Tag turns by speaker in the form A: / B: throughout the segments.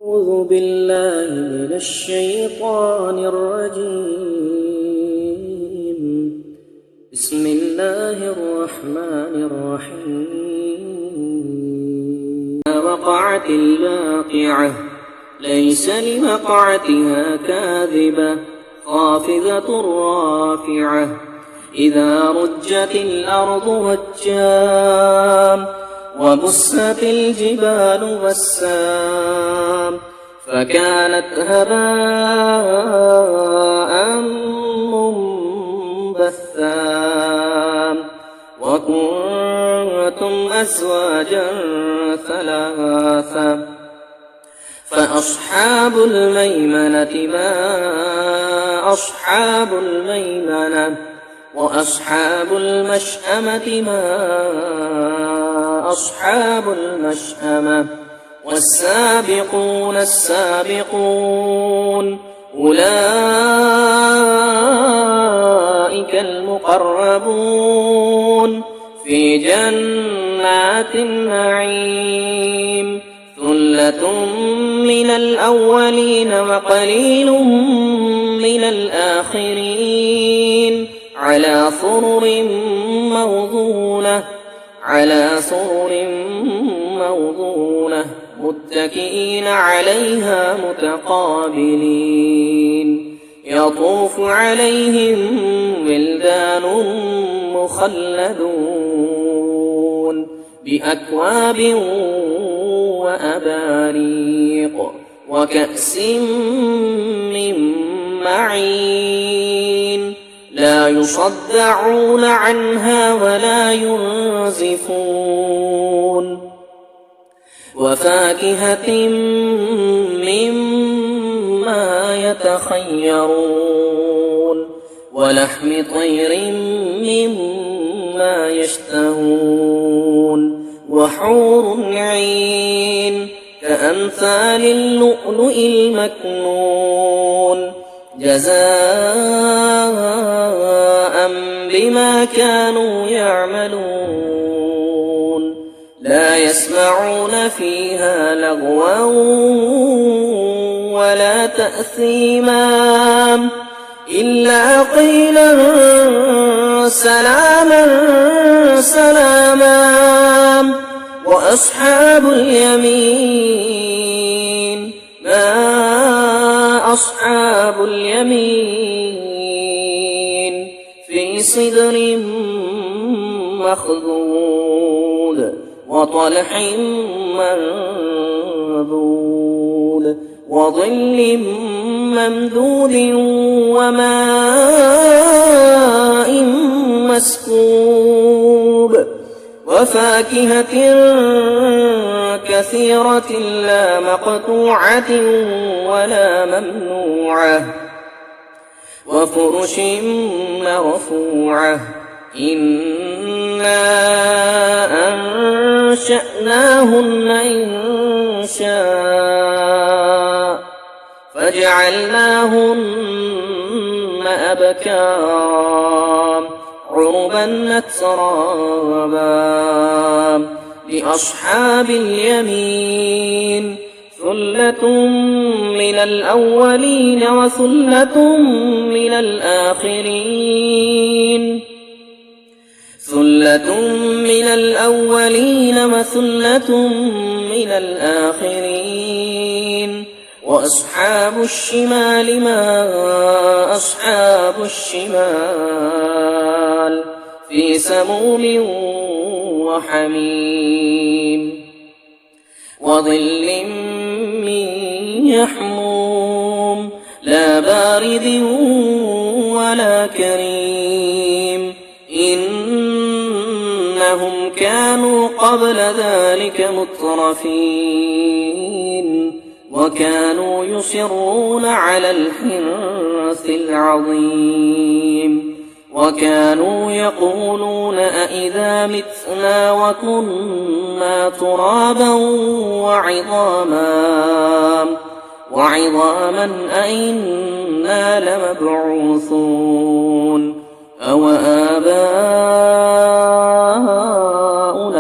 A: أعوذ بالله من الشيطان الرجيم. بسم الله الرحمن الرحيم. وقعت الواقعة ليس لوقعتها كاذبة خافضة رافعة إذا رجت الأرض رجا وبست الجبال بسا فكانت هباء منبثا وكنتم أزواجا ثلاثا فأصحاب الميمنة ما أصحاب الميمنة وأصحاب المشأمة ما أصحاب المشأمة والسابقون السابقون أولئك المقربون في جنات النعيم ثلة من الأولين وقليل من الآخرين على سرر موضونة متكئين عليها متقابلين يطوف عليهم ولدان مخلدون بأكواب وأباريق وكأس من معين لا يصدعون عنها ولا ينزفون وفاكهة مما يتخيرون ولحم طير مما يشتهون وحور عين كأمثال اللؤلؤ المكنون جزاء بما كانوا يعملون لا يسمعون فيها لغوا ولا تأثيما إلا قيلا سلاما سلاما وأصحاب اليمين ما أصحاب اليمين في صدر مخضود وطلح منضود وظل ممدود وماء مسكوب وفاكهة كثيرة لا مقطوعة ولا ممنوعة وفرش مرفوعة إنا أنشأناهن إنشاء فجعلناهن أبكارا عربا أترابا لأصحاب اليمين ثلة من الأولين وثلة من الآخرين ثلة من الأولين وثلة من الآخرين وأصحاب الشمال ما أصحاب الشمال في سموم وحميم وظل من يحموم لا بارد ولا كريم إنهم كانوا قبل ذلك مترفين وكانوا يصرون على الحنث العظيم وكانوا يقولون أئذا متنا وكنا ترابا وعظاما أئنا لمبعوثون أو آباؤنا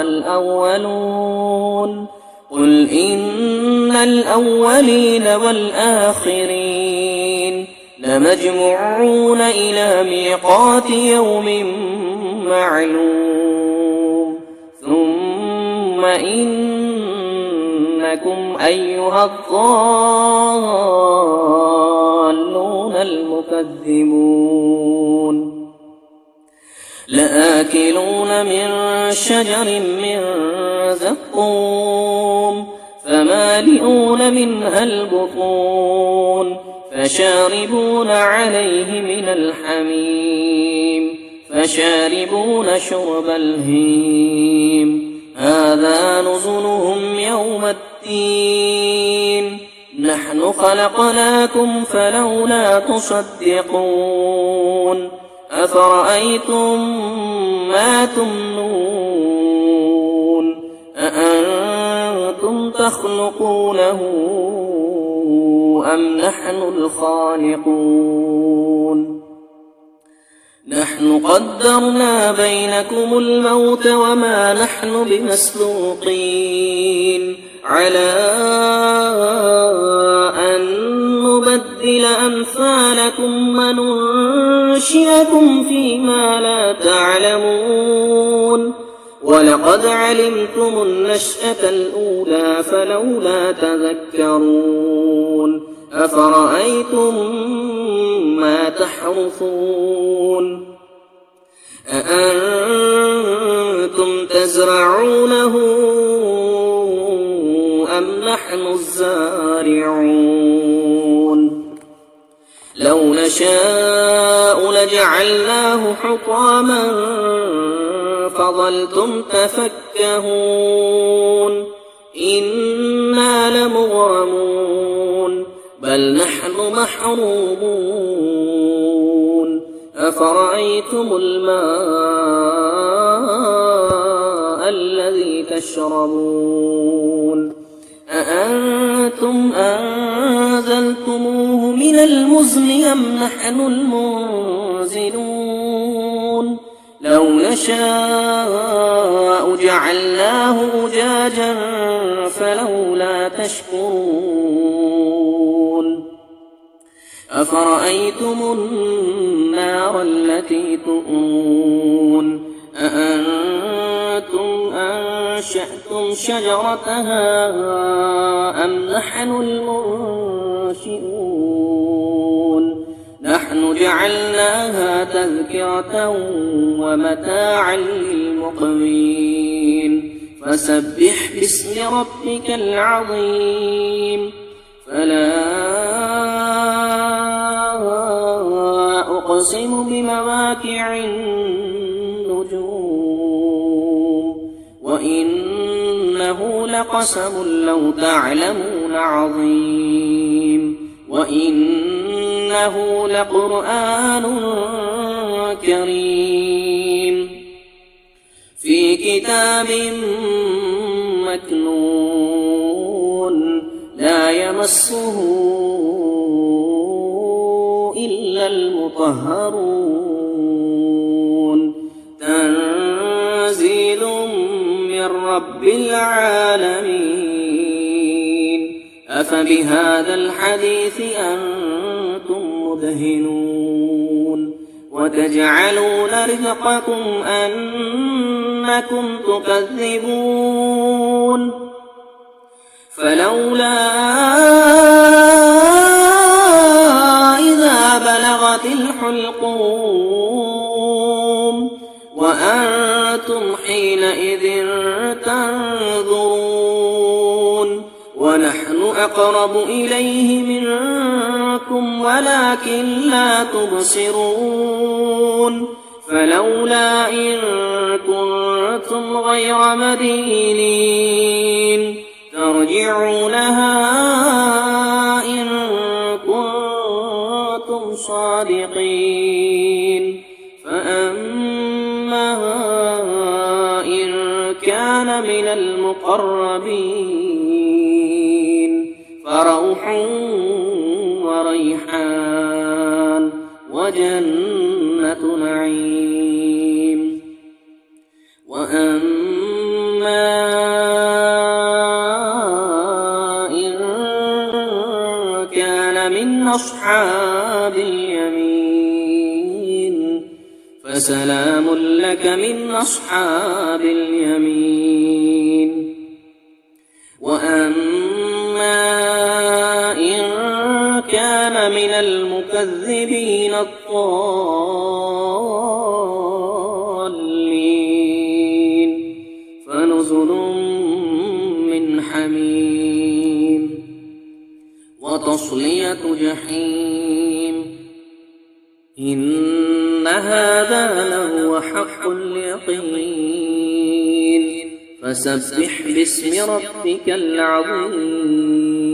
A: الأولون قل إن الأولين والآخرين لمجموعون إلى ميقات يوم معلوم ثم إنكم أيها الضالون المكذبون لآكلون من شجر من زقوم فمالئون منها البطون فشاربون عليه من الحميم فشاربون شرب الهيم هذا نزلهم يوم الدين نحن خلقناكم فلولا تصدقون أفرأيتم ما تمنون أأنتم تخلقونه أم نحن الخالقون نحن قدرنا بينكم الموت وما نحن بمسبوقين على أن نبدل أمثالكم وننشئكم فيما لا تعلمون ولقد علمتم النشأة الأولى فلولا تذكرون أفرأيتم ما تحرثون أأنتم تزرعونه أم نحن الزارعون لو نشاء لجعلناه حطاما فظلتم تفكهون إنا لمغرمون بل نحن محرومون أفرأيتم الماء الذي تشربون أأنتم أنزلتموه من المزن أم نحن المنزلون لو نشاء جعلناه أجاجا فلولا تشكرون أفرأيتم النار التي تؤمنون أأنتم أنشأتم شجرتها أم نحن المنشئون نحن جعلناها تذكرة ومتاعا للمقوين فسبح باسم ربك العظيم فلا أقسم بمواقع النجوم وإنه لقسم لو تعلمون عظيم وإنه لقرآن كريم في كتاب مكنون لا يمسه إلا المطهرون تنزيل من رب العالمين أفبهذا الحديث أنتم مدهنون وتجعلون رزقكم أنكم تكذبون فلولا إذا بلغت الحلقوم وأنتم حينئذ تنظرون ونحن أقرب إليه منكم ولكن لا تبصرون فلولا إن كنتم غير مدينين ترجعونها إن كنتم صادقين فأما إن كان من المقربين فروح وريحان وجنة نعيم وأما إن من أصحاب اليمين فسلام لك من أصحاب اليمين وأما إن كان من المكذبين الضالين فنزل من حميم وتصلية جحيم إن هذا لهو حق اليقين فسبح باسم ربك العظيم